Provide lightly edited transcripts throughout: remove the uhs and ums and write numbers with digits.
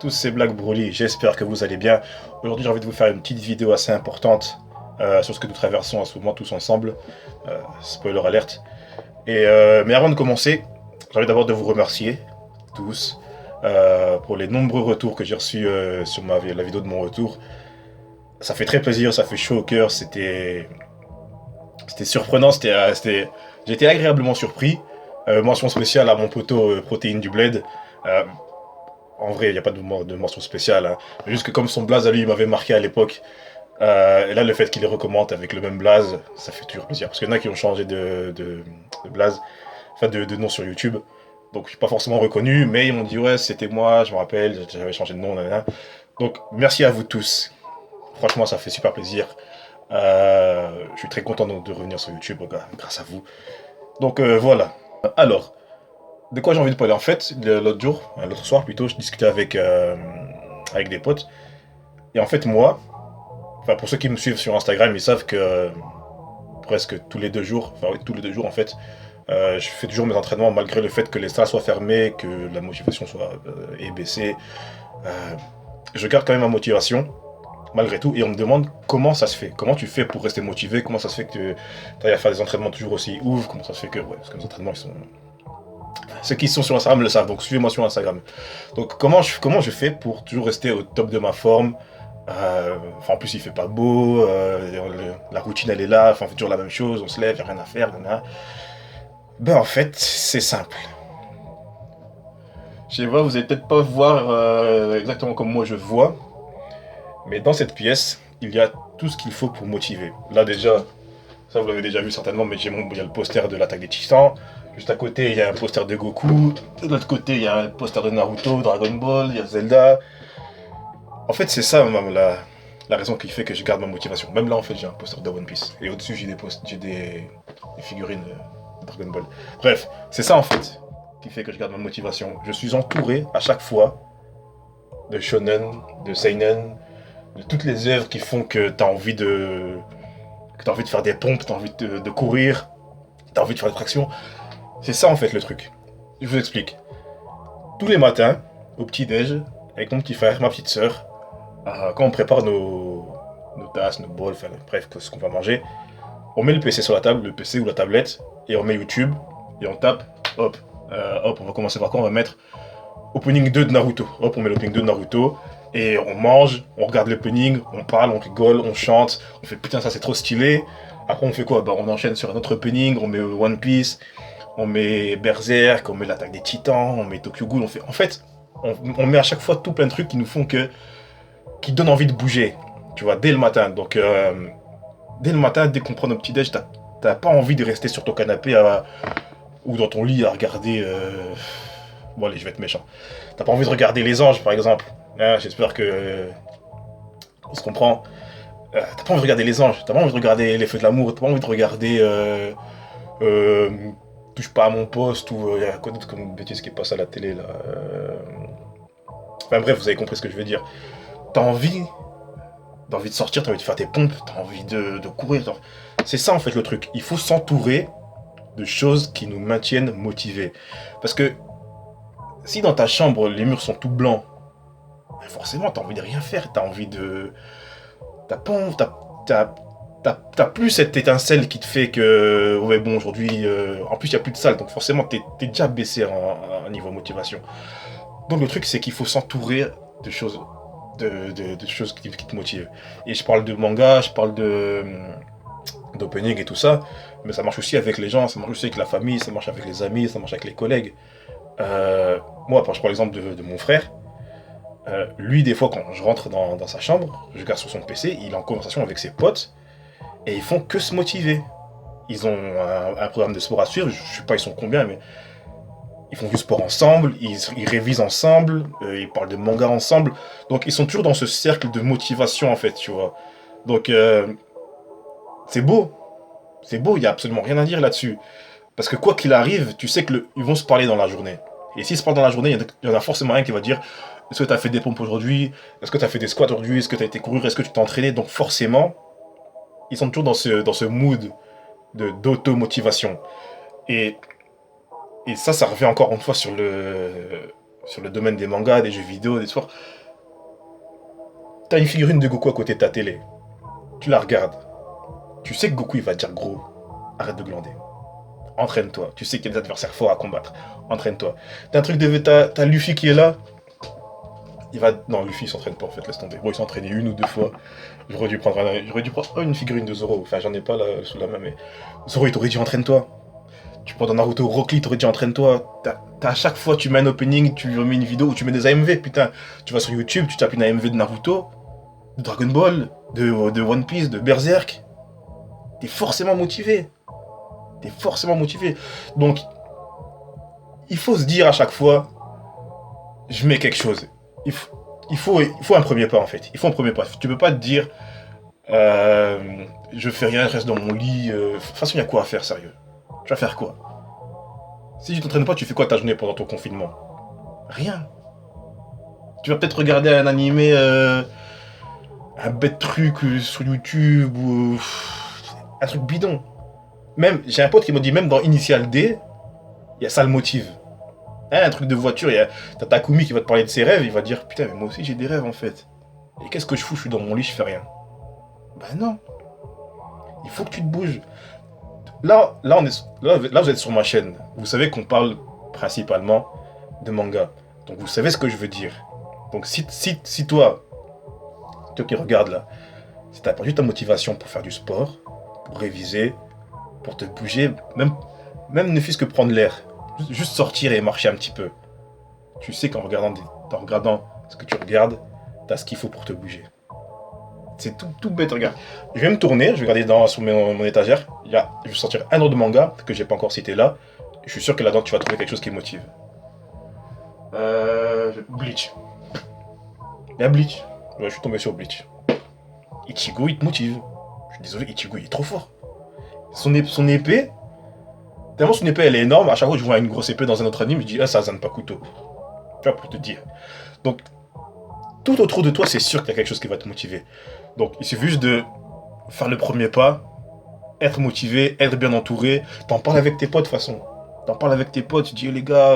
tous, c'est Black Broly, j'espère que vous allez bien. Aujourd'hui j'ai envie de vous faire une petite vidéo assez importante sur ce que nous traversons en ce moment tous ensemble. Spoiler alerte. Mais avant de commencer, j'ai envie d'abord de vous remercier tous pour les nombreux retours que j'ai reçus sur la vidéo de mon retour. Ça fait très plaisir, ça fait chaud au cœur, c'était surprenant, j'ai été agréablement surpris. Mention spéciale à mon poteau Protéine du Bled. Euh, En vrai, il n'y a pas de mention spéciale. Hein. Juste que comme son blaze à lui m'avait marqué à l'époque, et là le fait qu'il les recommande avec le même blaze, ça fait toujours plaisir. Parce qu'il y en a qui ont changé de blaze, enfin de nom sur YouTube. Donc je suis pas forcément reconnu, mais ils m'ont dit ouais c'était moi, je me rappelle, j'avais changé de nom. Nanana. Donc merci à vous tous. Franchement ça fait super plaisir. Je suis très content de revenir sur YouTube grâce à vous. Donc voilà. Alors, de quoi j'ai envie de parler en fait, l'autre soir plutôt, je discutais avec des potes. Et en fait, moi, enfin, pour ceux qui me suivent sur Instagram, ils savent que presque tous les 2 jours, enfin, oui, tous les 2 jours en fait, je fais toujours mes entraînements malgré le fait que les salles soient fermées, que la motivation soit baissée. Euh, je garde quand même ma motivation, malgré tout, et on me demande comment ça se fait. Comment tu fais pour rester motivé. Comment ça se fait que tu ailles à faire des entraînements toujours aussi ouf. Comment ça se fait que, ouais, parce que les entraînements, ils sont. Ceux qui sont sur Instagram le savent, donc suivez-moi sur Instagram. Donc comment je fais pour toujours rester au top de ma forme. Enfin, en plus il fait pas beau, la routine elle est là, enfin on fait toujours la même chose, on se lève, y a rien à faire, nanana. Ben en fait, c'est simple. Je sais pas, vous allez peut-être pas voir exactement comme moi je vois, mais dans cette pièce, il y a tout ce qu'il faut pour motiver. Là déjà, ça vous l'avez déjà vu certainement, mais il y a le poster de l'attaque des Titans. Juste à côté, il y a un poster de Goku. De l'autre côté, il y a un poster de Naruto, Dragon Ball, il y a Zelda. En fait, c'est ça même la raison qui fait que je garde ma motivation. Même là, en fait, j'ai un poster de One Piece. Et au-dessus, j'ai des figurines de Dragon Ball. Bref, c'est ça en fait qui fait que je garde ma motivation. Je suis entouré à chaque fois de shonen, de seinen, de toutes les œuvres qui font que t'as envie de faire des pompes, t'as envie de courir, t'as envie de faire des tractions. C'est ça en fait le truc. Je vous explique. Tous les matins, au petit-déj, avec mon petit frère, ma petite sœur, quand on prépare nos tasses, nos bols, enfin bref, ce qu'on va manger, on met le PC sur la table, le PC ou la tablette, et on met YouTube, et on tape, hop, hop, on va commencer par quoi? On va mettre Opening 2 de Naruto. Hop, on met l'opening 2 de Naruto, et on mange, on regarde l'opening, on parle, on rigole, on chante, on fait putain ça c'est trop stylé. Après on fait quoi? Bah on enchaîne sur un autre opening, on met One Piece, on met Berserk, on met l'attaque des Titans, on met Tokyo Ghoul, on met à chaque fois tout plein de trucs qui nous font qui donnent envie de bouger, tu vois, dès le matin. Donc dès le matin, dès qu'on prend nos petits déj, t'as pas envie de rester sur ton canapé ou dans ton lit à regarder. Bon allez, je vais être méchant. T'as pas envie de regarder les anges par exemple. Hein, j'espère que on se comprend. T'as pas envie de regarder les anges, t'as pas envie de regarder les feux de l'amour, t'as pas envie de regarder euh, touche pas à mon poste ou il y a quoi d'autre comme bêtise qui passe à la télé là. Enfin bref, vous avez compris ce que je veux dire. T'as envie de sortir, t'as envie de faire tes pompes, t'as envie de courir. C'est ça en fait le truc. Il faut s'entourer de choses qui nous maintiennent motivés. Parce que si dans ta chambre les murs sont tout blancs, ben forcément t'as envie de rien faire, t'as envie de. T'as pas envie- t'as plus cette étincelle qui te fait que ouais bon aujourd'hui en plus il y a plus de salle donc forcément t'es déjà baissé en niveau motivation. Donc le truc c'est qu'il faut s'entourer de choses de choses qui te motivent. Et je parle de manga, je parle d'opening et tout ça, mais ça marche aussi avec les gens, ça marche aussi avec la famille, ça marche avec les amis, ça marche avec les collègues. Moi, je prends l'exemple de mon frère. Lui, des fois, quand je rentre dans sa chambre, je regarde sur son PC, il est en conversation avec ses potes, et ils font que se motiver. Ils ont un programme de sport à suivre, je sais pas ils sont combien, mais ils font du sport ensemble, ils révisent ensemble, ils parlent de manga ensemble. Donc ils sont toujours dans ce cercle de motivation en fait, tu vois. Donc c'est beau, il y a absolument rien à dire là-dessus. Parce que quoi qu'il arrive, tu sais ils vont se parler dans la journée. Et s'ils se parlent dans la journée, il y en a forcément un qui va dire est-ce que tu as fait des pompes aujourd'hui? Est-ce que tu as fait des squats aujourd'hui? Est-ce que tu as été courir? Est-ce que tu t'es entraîné? Donc forcément, ils sont toujours dans ce mood d'auto-motivation. Et, et ça revient encore une fois sur le domaine des mangas, des jeux vidéo, des sports. T'as une figurine de Goku à côté de ta télé. Tu la regardes. Tu sais que Goku, il va te dire, gros, arrête de glander. Entraîne-toi. Tu sais qu'il y a des adversaires forts à combattre. Entraîne-toi. T'as un truc de... T'as Luffy qui est là. Il va... Non, Luffy, il s'entraîne pas, en fait, laisse tomber. Bon, il s'est entraîné 1 ou 2 fois. J'aurais dû prendre une figurine de Zoro. Enfin, j'en ai pas là, sous la main, mais... Zoro, il t'aurait dit, entraîne-toi. Tu prends dans Naruto, Rock Lee, t'aurais dit, entraîne-toi. À chaque fois, tu mets un opening, tu remets une vidéo où tu mets des AMV, putain. Tu vas sur YouTube, tu tapes une AMV de Naruto, de Dragon Ball, de One Piece, de Berserk. T'es forcément motivé. T'es forcément motivé. Donc, il faut se dire à chaque fois, je mets quelque chose. Il faut un premier pas, en fait. Il faut un premier pas. Tu peux pas te dire, je fais rien, je reste dans mon lit. De toute façon, il y a quoi à faire, sérieux. Tu vas faire quoi? Si tu t'entraînes pas, tu fais quoi ta journée pendant ton confinement? Rien. Tu vas peut-être regarder un animé, un bête truc sur YouTube ou un truc bidon. Même, j'ai un pote qui m'a dit, même dans Initial D, il y a ça le motive. Hein, un truc de voiture, t'as Takumi qui va te parler de ses rêves, il va dire, putain, mais moi aussi j'ai des rêves en fait. Et qu'est-ce que je fous? Je suis dans mon lit, je fais rien. Ben non. Il faut que tu te bouges. Là, vous êtes sur ma chaîne. Vous savez qu'on parle principalement de manga. Donc vous savez ce que je veux dire. Donc si toi qui regardes là, si t'as perdu ta motivation pour faire du sport, pour réviser, pour te bouger, même ne fût-ce que prendre l'air, juste sortir et marcher un petit peu, tu sais qu'en regardant ce que tu regardes, t'as ce qu'il faut pour te bouger. C'est tout bête, regarde. Je vais me tourner, je vais regarder sur mon étagère. Je vais sortir un autre manga que j'ai pas encore cité là. Je suis sûr que là-dedans tu vas trouver quelque chose qui motive. Bleach. Il y a Bleach. Ouais, je suis tombé sur Bleach. Ichigo, il te motive. Je suis désolé, Ichigo, il est trop fort. Son épée, tellement son épée elle est énorme, à chaque fois que je vois une grosse épée dans un autre anime, je dis, ah, ça zanne pas couteau. Tu vois, pour te dire. Donc, tout autour de toi, c'est sûr qu'il y a quelque chose qui va te motiver. Donc, il suffit juste de faire le premier pas, être motivé, être bien entouré. T'en parles avec tes potes, de toute façon. T'en parles avec tes potes, tu dis, les gars,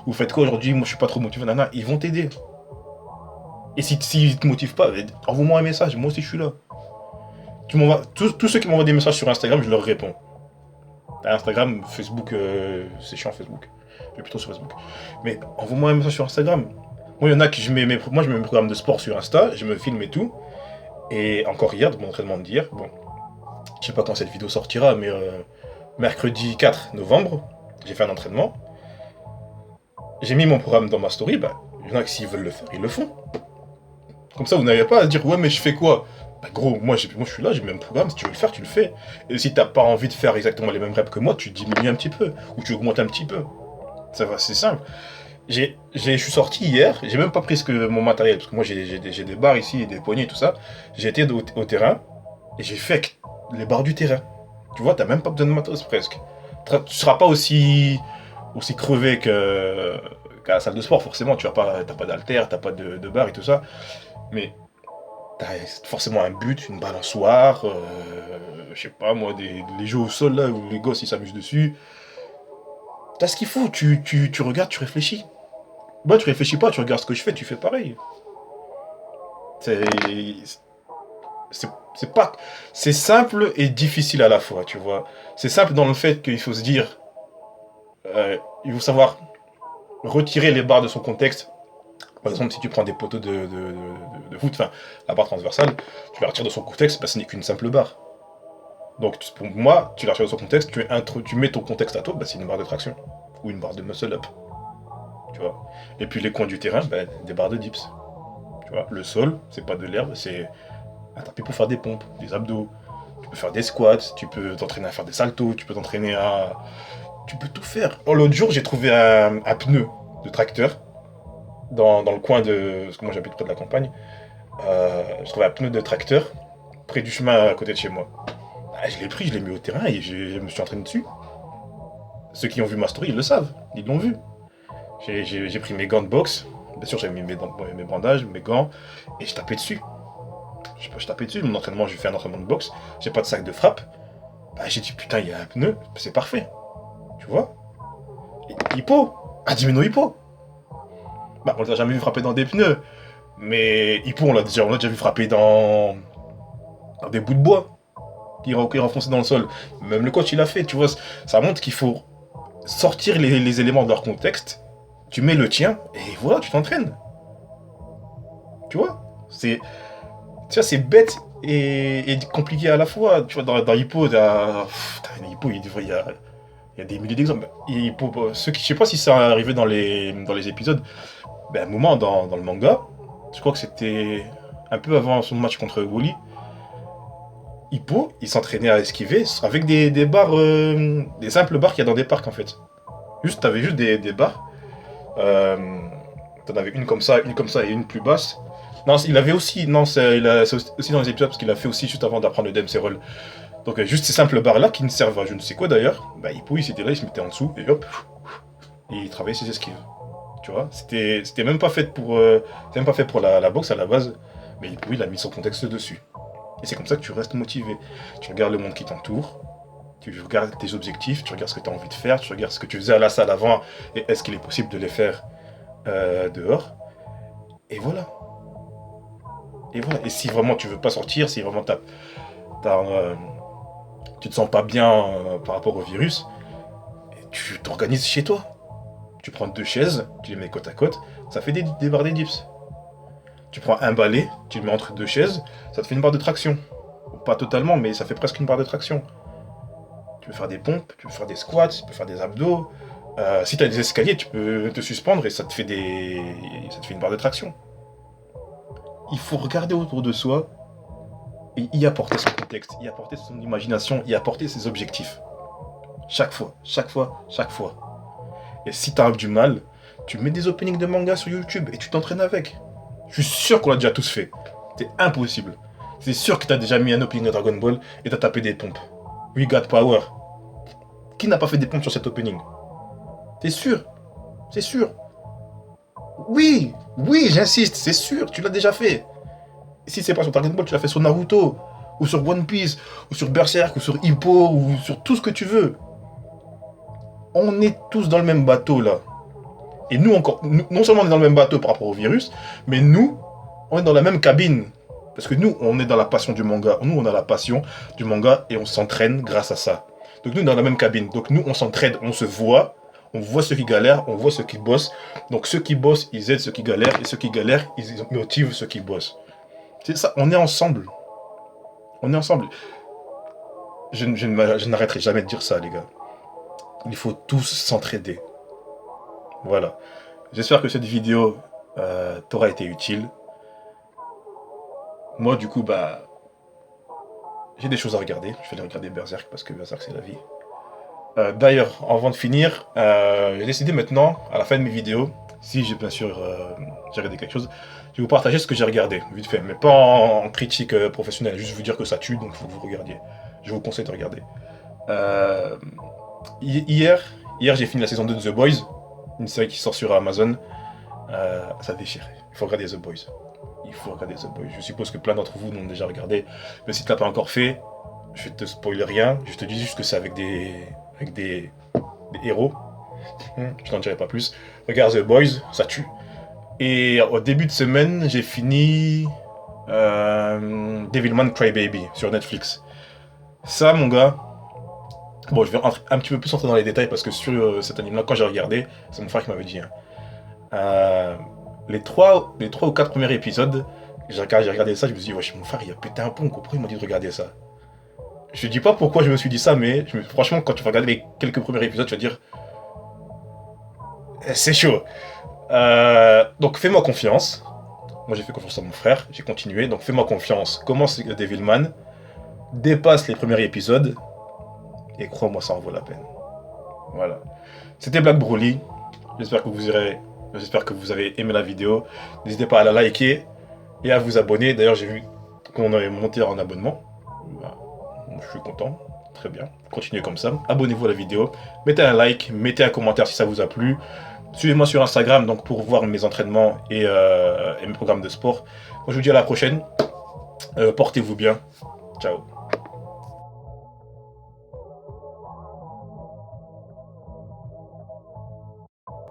vous faites quoi aujourd'hui? Moi, je suis pas trop motivé, nana. Ils vont t'aider. Et s'ils te motivent pas, envoie-moi un message, moi aussi je suis là. Tous ceux qui m'envoient des messages sur Instagram, je leur réponds. Instagram, Facebook, c'est chiant Facebook. Je vais plutôt sur Facebook. Mais envoie-moi un message sur Instagram. Moi, il y en a qui je mets mes programmes de sport sur Insta, je me filme et tout. Et encore hier, de mon entraînement d'hier, bon, je sais pas quand cette vidéo sortira, mais mercredi 4 novembre, j'ai fait un entraînement. J'ai mis mon programme dans ma story, bah, il y en a qui s'ils veulent le faire, ils le font. Comme ça, vous n'avez pas à dire, ouais, mais je fais quoi? Bah, gros, moi je suis là, j'ai le même programme, si tu veux le faire, tu le fais. Et si t'as pas envie de faire exactement les mêmes reps que moi, tu diminues un petit peu, ou tu augmentes un petit peu. Ça va, c'est simple. Je suis sorti hier, j'ai même pas pris mon matériel, parce que moi j'ai des barres ici, et des poignées et tout ça. J'ai été au terrain, et j'ai fait les barres du terrain. Tu vois, t'as même pas besoin de matos presque. Tu seras pas aussi crevé qu'à la salle de sport, forcément, t'as pas d'haltère, t'as pas de barres et tout ça. Mais t'as forcément un but, une balançoire, je sais pas moi, les jeux au sol là où les gosses ils s'amusent dessus. T'as ce qu'il faut, tu regardes, tu réfléchis. Bah tu réfléchis pas, tu regardes ce que je fais, tu fais pareil. C'est pas. C'est simple et difficile à la fois, tu vois. C'est simple dans le fait qu'il faut se dire. Il faut savoir retirer les barres de son contexte. Par exemple, si tu prends des poteaux de foot, enfin, la barre transversale, tu la retires de son contexte, bah, ce n'est qu'une simple barre. Donc, pour moi, tu la retires de son contexte, tu mets ton contexte à toi, bah, c'est une barre de traction. Ou une barre de muscle-up. Tu vois. Et puis, les coins du terrain, bah, des barres de dips. Tu vois. Le sol, c'est pas de l'herbe, c'est un tapis pour faire des pompes, des abdos. Tu peux faire des squats, tu peux t'entraîner à faire des saltos, tu peux t'entraîner à... Tu peux tout faire. Oh, l'autre jour, j'ai trouvé un pneu de tracteur. Dans le coin de... Parce que moi j'habite près de la campagne. Je trouvais un pneu de tracteur près du chemin à côté de chez moi. Ah, je l'ai pris, je l'ai mis au terrain et je me suis entraîné dessus. Ceux qui ont vu ma story, ils le savent, ils l'ont vu. J'ai pris mes gants de boxe. Bien sûr, j'avais mis mes bandages, mes gants, et je tapais dessus. Je tapais dessus, mon entraînement, j'ai fait un entraînement de boxe. J'ai pas de sac de frappe. Bah, j'ai dit putain, il y a un pneu, c'est parfait. Tu vois. Hippo, Hajime no Hippo. Bah, on l'a jamais vu frapper dans des pneus. Mais Hippo, on l'a déjà vu frapper dans des bouts de bois qui renfonçaient dans le sol. Même le coach, il a fait, tu vois. Ça montre qu'il faut sortir les éléments de leur contexte. Tu mets le tien et voilà, tu t'entraînes. Tu vois, c'est bête et compliqué à la fois. Tu vois, dans Hippo, Hippo, il y a des milliers d'exemples. Je sais pas si ça est arrivé dans les épisodes. Ben, à un moment dans le manga, je crois que c'était un peu avant son match contre Wooly, Hippo, il s'entraînait à esquiver avec des barres, des simples barres qu'il y a dans des parcs en fait. T'avais juste des barres. T'en avais une comme ça et une plus basse. Non, il avait aussi, non, c'est aussi dans les épisodes parce qu'il a fait aussi juste avant d'apprendre le DMC roll. Donc juste ces simples barres là qui ne servent à je ne sais quoi d'ailleurs. Bah Hippo il s'était là, il se mettait en dessous et hop, et il travaillait ses esquives. Tu vois, c'était même pas fait pour, la boxe à la base, mais Hippo il a mis son contexte dessus. Et c'est comme ça que tu restes motivé. Tu regardes le monde qui t'entoure, tu regardes tes objectifs, tu regardes ce que tu as envie de faire, tu regardes ce que tu faisais à la salle avant et est-ce qu'il est possible de les faire dehors. Et voilà. Et voilà. Et si vraiment tu veux pas sortir, si vraiment tu te sens pas bien par rapport au virus, tu t'organises chez toi. Tu prends 2 chaises, tu les mets côte à côte, ça fait des barres des dips. Tu prends un balai, tu le mets entre 2 chaises, ça te fait une barre de traction. Pas totalement, mais ça fait presque une barre de traction. Tu peux faire des pompes, tu peux faire des squats, tu peux faire des abdos. Si tu as des escaliers, tu peux te suspendre et ça te fait une barre de traction. Il faut regarder autour de soi et y apporter son contexte, y apporter son imagination, y apporter ses objectifs. Chaque fois. Et si t'as du mal, tu mets des openings de manga sur YouTube et tu t'entraînes avec. Je suis sûr qu'on l'a déjà tous fait. C'est impossible. C'est sûr que t'as déjà mis un opening de Dragon Ball et t'as tapé des pompes. We got power. Qui n'a pas fait des pompes sur cet opening? C'est sûr. Oui, j'insiste, c'est sûr, tu l'as déjà fait. Et si c'est pas sur Dragon Ball, tu l'as fait sur Naruto, ou sur One Piece, ou sur Berserk, ou sur Hippo, ou sur tout ce que tu veux. On est tous dans le même bateau là. Et nous encore, non seulement on est dans le même bateau par rapport au virus, mais nous, on est dans la même cabine. Parce que nous, on est dans la passion du manga. Nous, on a la passion du manga et on s'entraîne grâce à ça. Donc nous, on est dans la même cabine. Donc nous, on s'entraide, on se voit. On voit ceux qui galèrent, on voit ceux qui bossent. Donc ceux qui bossent, ils aident ceux qui galèrent. Et ceux qui galèrent, ils motivent ceux qui bossent. C'est ça, on est ensemble. Je n'arrêterai jamais de dire ça, les gars. Il faut tous s'entraider. Voilà. J'espère que cette vidéo t'aura été utile. Moi, du coup, j'ai des choses à regarder. Je vais aller regarder Berserk parce que Berserk, c'est la vie. D'ailleurs, avant de finir, j'ai décidé maintenant, à la fin de mes vidéos, si j'ai bien sûr j'ai regardé quelque chose, je vais vous partager ce que j'ai regardé, vite fait, mais pas en critique professionnelle, juste vous dire que ça tue, donc il faut que vous regardiez. Je vous conseille de regarder. Hier, j'ai fini la saison 2 de The Boys, une série qui sort sur Amazon. Ça déchire. Il faut regarder The Boys. Je suppose que plein d'entre vous l'ont déjà regardé, mais si tu l'as pas encore fait, je te spoil rien, je te dis juste que c'est avec des héros. Je n'en dirai pas plus. Regarde The Boys, ça tue. Et au début de semaine, j'ai fini Devilman Crybaby sur Netflix. Ça, mon gars, bon, je vais un petit peu plus entrer dans les détails parce que sur cet anime-là, quand j'ai regardé, c'est mon frère qui m'avait dit. Les 3 ou 4 premiers épisodes, j'ai regardé ça, je me suis dit, wesh, mon frère, il a pété un pont, pourquoi il m'a dit de regarder ça? Je dis pas pourquoi je me suis dit ça, mais franchement, quand tu vas regarder les quelques premiers épisodes, tu vas dire, c'est chaud. Donc fais-moi confiance. Moi j'ai fait confiance à mon frère, j'ai continué, donc fais-moi confiance. Commence Devilman, dépasse les premiers épisodes, et crois-moi, ça en vaut la peine. Voilà. C'était Black Broly. J'espère que vous avez aimé la vidéo. N'hésitez pas à la liker et à vous abonner. D'ailleurs, j'ai vu qu'on avait monté en abonnement. Je suis content. Très bien. Continuez comme ça. Abonnez-vous à la vidéo. Mettez un like, mettez un commentaire si ça vous a plu. Suivez-moi sur Instagram donc pour voir mes entraînements et mes programmes de sport. Moi, je vous dis à la prochaine. Portez-vous bien. Ciao.